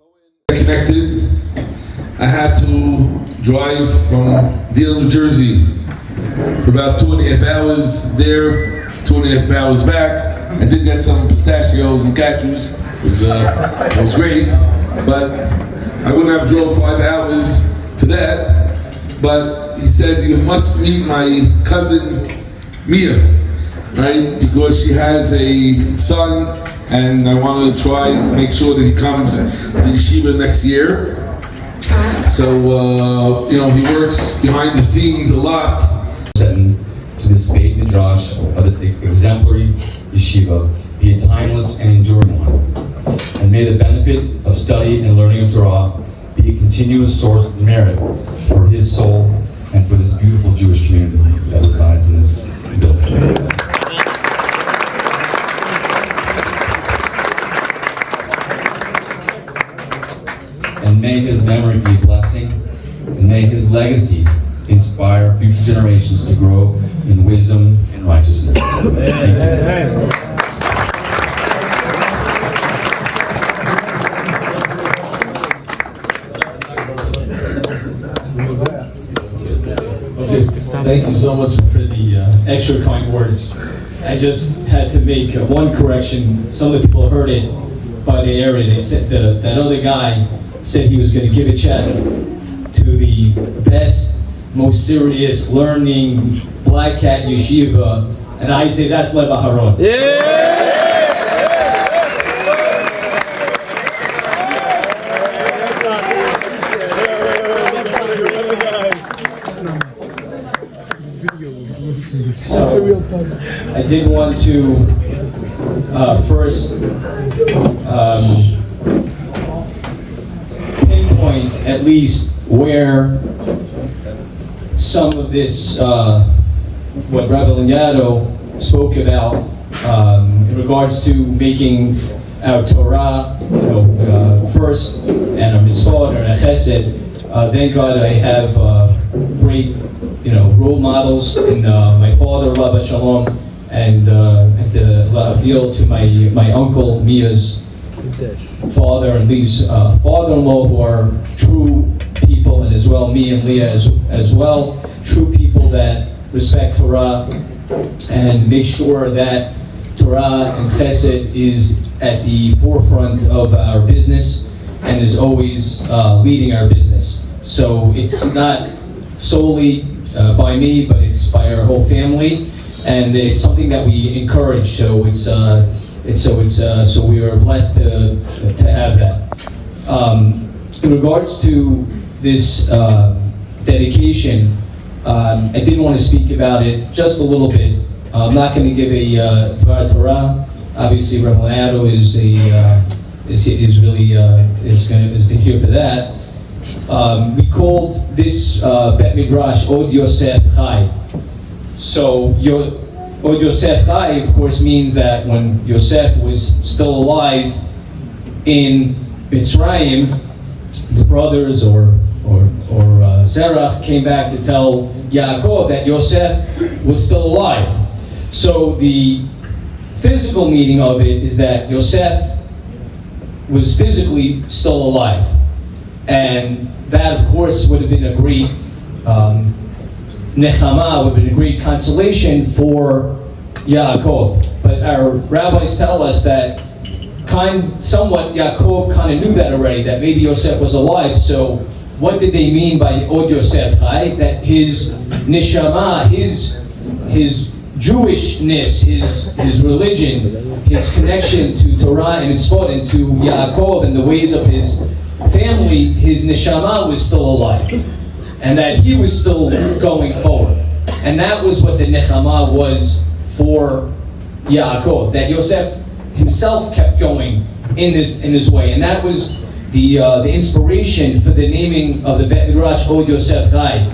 Cohen connected. I had to drive from Deal, New Jersey for about 2.5 hours there, 2.5 hours back. I did get some pistachios and cashews. It was great, but I wouldn't have drove 5 hours for that. But he says you must meet my cousin Mia, right? Because she has a son, and I want to try and make sure that he comes to the yeshiva next year. So, he works behind the scenes a lot. Setton to this Beit Midrash of this exemplary yeshiva be a timeless and enduring one. And may the benefit of study and learning of Torah be a continuous source of merit for his soul and for this beautiful Jewish community that resides in this building. And may his memory be a blessing, and may his legacy inspire future generations to grow in wisdom and righteousness. Thank you. Thank you so much for the extra kind words. I just had to make one correction. Some of the people heard it by the area. They said that other guy said he was going to give a check to the best, most serious learning black cat yeshiva, and I say that's Lev Aharon. Yeah! So, I did want to first pinpoint at least where some of this, what Rabbi Laniado spoke about in regards to making our Torah, first, and our mitzvot, and our chesed. Thank God I have great, role models in my father, Rabbi Shalom, and deal to my uncle Mia's father, and these father-in-law who are true people, and as well me and Leah as well, true people that respect Torah and make sure that Torah and Chesed is at the forefront of our business and is always leading our business. So it's not solely by me, but it's by our whole family, and it's something that we encourage. So so we are blessed to have that. In regards to this dedication, I did want to speak about it just a little bit. I'm not going to give a Dvar Torah. Obviously, Rabbi Laniado is here for that. We called this Bet Midrash Od Yosef Chai. So Od Yosef Chai, of course, means that when Yosef was still alive in Mitzrayim, his brothers or Zerach came back to tell Yaakov that Yosef was still alive. So the physical meaning of it is that Yosef was physically still alive. And that, of course, would have been a great Nechama, would have been a great consolation for Yaakov. But our rabbis tell us that somewhat Yaakov kind of knew that already, that maybe Yosef was alive. So what did they mean by Od Yosef Chai? That his Neshama, his Jewishness, his religion, his connection to Torah and mitzvot and to Yaakov and the ways of his family, his neshama was still alive, and that he was still going forward. And that was what the nechama was for Yaakov, that Yosef himself kept going in this way, and that was the inspiration for the naming of the Bet Midrash Od Yosef Chai.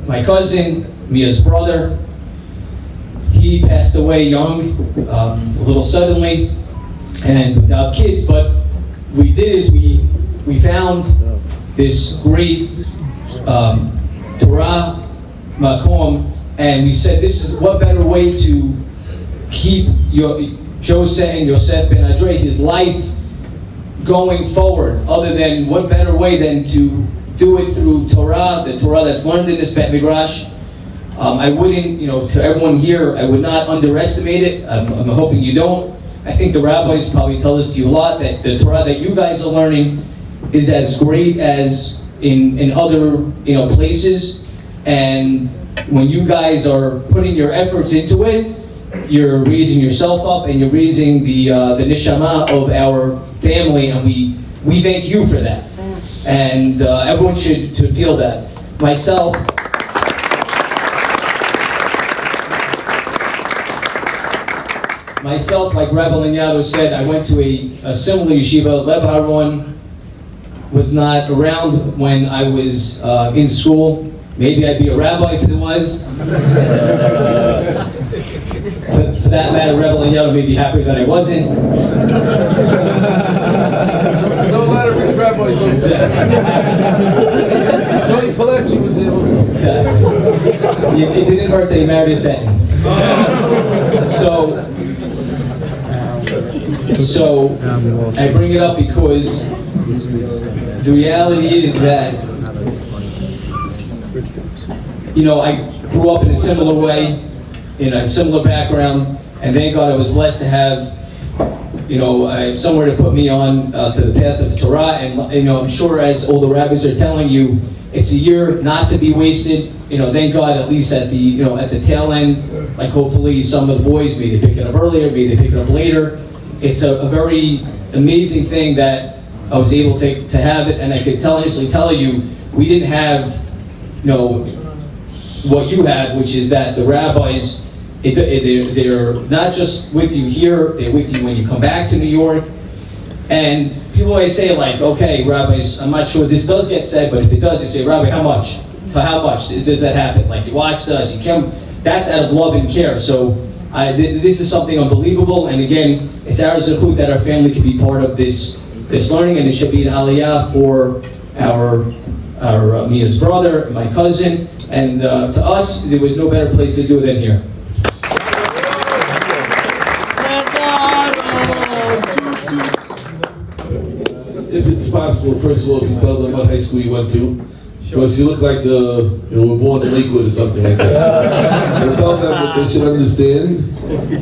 My cousin, Mia's brother, he passed away young, a little suddenly, and without kids. But we did is we found this great Torah makom, and we said, this is what better way to keep Joseph and Yosef ben Adre, his life going forward, other than what better way than to do it through Torah, the Torah that's learned in this Bet Midrash. I wouldn't, to everyone here, I would not underestimate it. I'm hoping you don't. I think the rabbis probably tell this to you a lot, that the Torah that you guys are learning is as great as in other places. And when you guys are putting your efforts into it, you're raising yourself up and you're raising the Neshamah of our family, and we thank you for that. And everyone should feel that. Myself, like Rabbi Laniado said, I went to a similar yeshiva. Lev Aharon was not around when I was in school. Maybe I'd be a rabbi if it was. For that matter, Rabbi Laniado may be happy that I wasn't. No matter which rabbis don't say. Joey Paletti was there also. Exactly. It didn't hurt that he married a Setton. So I bring it up because the reality is that, I grew up in a similar way, in a similar background, and thank God I was blessed to have, somewhere to put me on to the path of Torah. And I'm sure, as all the rabbis are telling you, it's a year not to be wasted. Thank God, at least at the tail end, like hopefully some of the boys, maybe they pick it up earlier, maybe they pick it up later. It's a very amazing thing that I was able to have it, and I could honestly tell you, we didn't have, what you had, which is that the rabbis, they're not just with you here, they're with you when you come back to New York. And people always say, like, okay, rabbis, I'm not sure this does get said, but if it does, you say, Rabbi, how much? For how much does that happen? Like, you watched us, you come, that's out of love and care. So this is something unbelievable, and again, it's our zechut that our family can be part of this learning, and it should be an aliyah for our Mia's brother, my cousin, and to us, there was no better place to do it than here. If it's possible, first of all, if you tell them what high school you went to, because you look like you were born in Lakewood or something like that. So tell them what they should understand.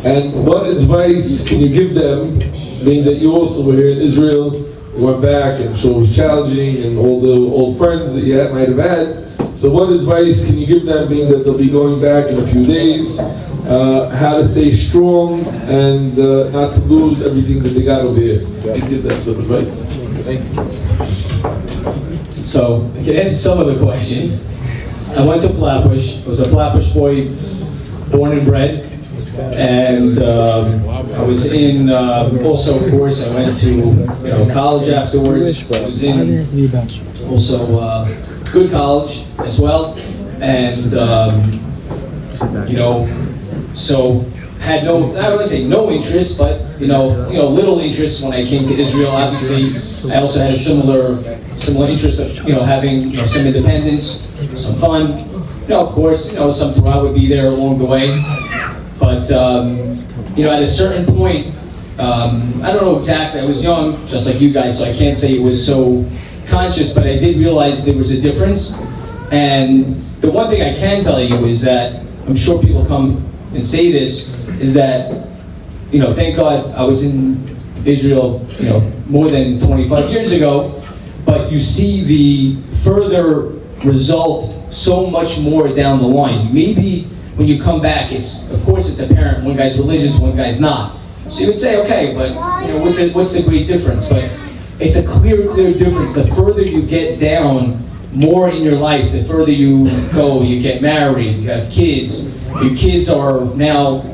And what advice can you give them, being that you also were here in Israel, you went back, and so it was challenging, and all the old friends that you might have had. So what advice can you give them, being that they'll be going back in a few days, how to stay strong and not to lose everything that they got over here? Can you give them some advice? Thank you. So, I can answer some of the questions. I went to Flatbush. I was a Flatbush boy, born and bred. And I was in, also, of course, I went to college afterwards. I was in also good college as well. And, so had no, I don't want to say no interest, but little interest when I came to Israel. Obviously, I also had a similar interest of having some independence, some fun. Of course, some Torah would be there along the way. But at a certain point, I don't know exactly. I was young, just like you guys, so I can't say it was so conscious. But I did realize there was a difference. And the one thing I can tell you is that I'm sure people come and say this, is that, thank God I was in Israel, more than 25 years ago, but you see the further result so much more down the line. Maybe when you come back, of course it's apparent, one guy's religious, one guy's not. So you would say, okay, but what's the great difference? But it's a clear difference. The further you get down more in your life, the further you go, you get married, you have kids, your kids are now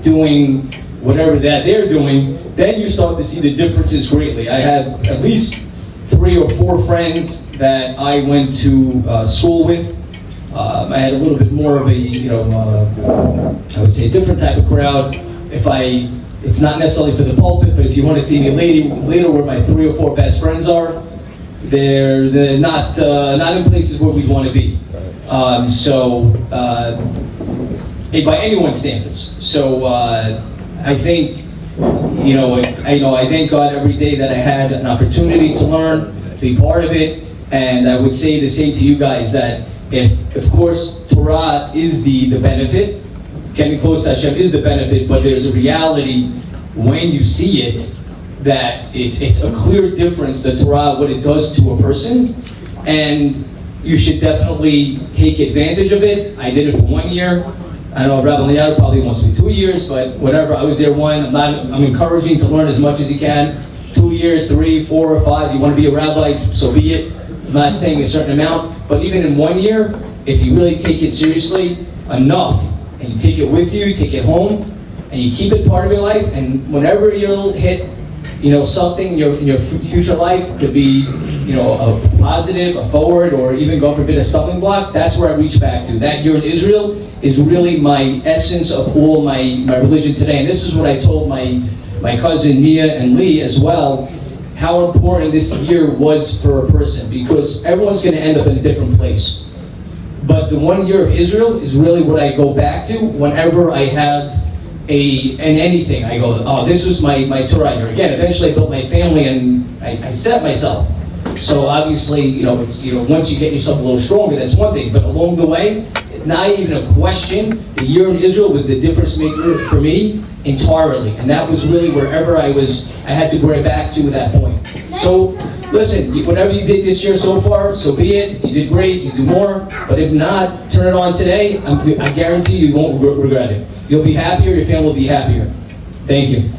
doing whatever that they're doing, then you start to see the differences greatly. I have at least 3 or 4 friends that I went to school with. I had a little bit more of a, I would say a different type of crowd. It's not necessarily for the pulpit, but if you want to see me later where my 3 or 4 best friends are, they're not in places where we want to be. By anyone's standards. So I think I thank God every day that I had an opportunity to learn, to be part of it, and I would say the same to you guys, that if, of course, Torah is the benefit, getting close to Hashem is the benefit, but there's a reality when you see it, that it's a clear difference, the Torah, what it does to a person, and you should definitely take advantage of it. I did it for 1 year. I know Rabbi Laniado probably wants to be 2 years, but whatever, I was there one. I'm encouraging to learn as much as you can. 2 years, 3, 4, or 5, you want to be a rabbi, so be it. I'm not saying a certain amount, but even in 1 year, if you really take it seriously enough, and you take it with you, take it home, and you keep it part of your life, and whenever you'll hit something in your future life, could be, a positive, a forward, or even go for a bit of stumbling block, that's where I reach back to. That year in Israel is really my essence of all my religion today. And this is what I told my cousin Mia and Lee as well, how important this year was for a person, because everyone's going to end up in a different place. But the 1 year of Israel is really what I go back to whenever I have anything. I go, oh, this was my Torah year. Again, eventually I built my family and I set myself. So obviously, it's, once you get yourself a little stronger, that's one thing. But along the way, not even a question, the year in Israel was the difference maker for me entirely. And that was really wherever I had to go back to that point. So listen, whatever you did this year so far, so be it. You did great, you do more. But if not, turn it on today. I guarantee you won't regret it. You'll be happier, your family will be happier. Thank you.